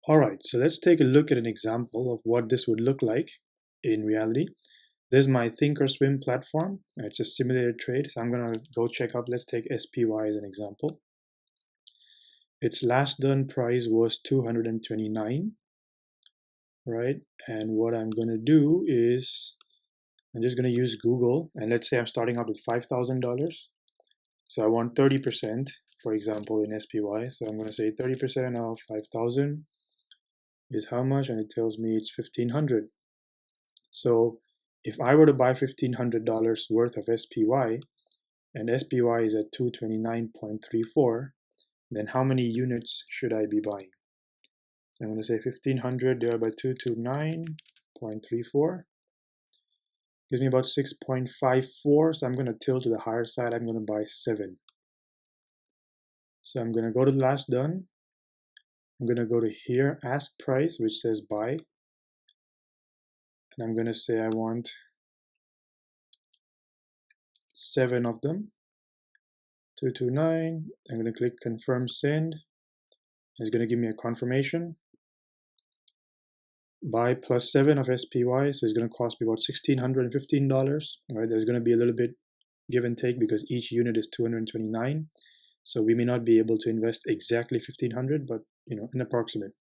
All right, so let's take a look at an example of what this would look like in reality. This is my Thinkorswim platform. It's a simulated trade, so I'm gonna go check out, let's take SPY as an example. Its last done price was 229, right? And what I'm gonna do is, I'm just gonna use Google, and let's say I'm starting out with $5,000. So I want 30%, for example, in SPY. So I'm gonna say 30% of 5,000 is how much, and it tells me it's 1,500. So if I were to buy $1,500 worth of SPY, and SPY is at 229.34, then how many units should I be buying? So I'm going to say 1,500 divided by 229.34 gives me about 6.54. So I'm going to tilt to the higher side. I'm going to buy 7. So I'm going to go to the last done. I'm going to go to here, ask price, which says buy. And I'm going to say I want 7 of them. 229. I'm going to click confirm send. It's going to give me a confirmation. Buy plus 7 of SPY, so it's going to cost me about $1,615. Right, there's going to be a little bit give and take because each unit is 229. So we may not be able to invest exactly 1,500, but an approximate.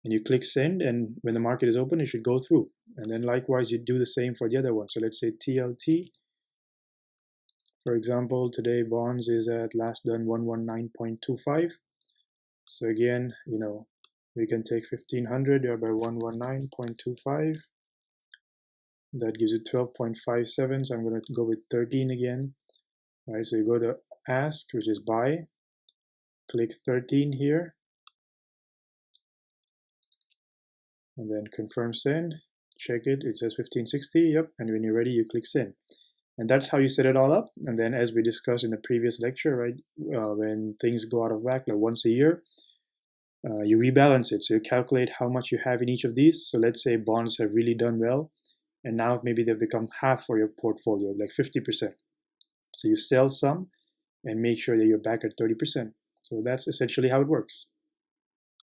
And you click send, and when the market is open, it should go through. And then likewise, you do the same for the other one. So let's say TLT. For example, today bonds is at last done 119.25. So again, we can take 1,500 divided by 119.25. That gives you 12.57. So I'm going to go with 13 again. All right, so you go to ask, which is buy. Click 13 here. And then confirm send. Check it. It says 1560. Yep. And when you're ready, you click send. And that's how you set it all up. And then as we discussed in the previous lecture, right, when things go out of whack, like once a year, you rebalance it. So you calculate how much you have in each of these. So let's say bonds have really done well, and now maybe they've become half for your portfolio, like 50%. So you sell some and make sure that you're back at 30%. So that's essentially how it works.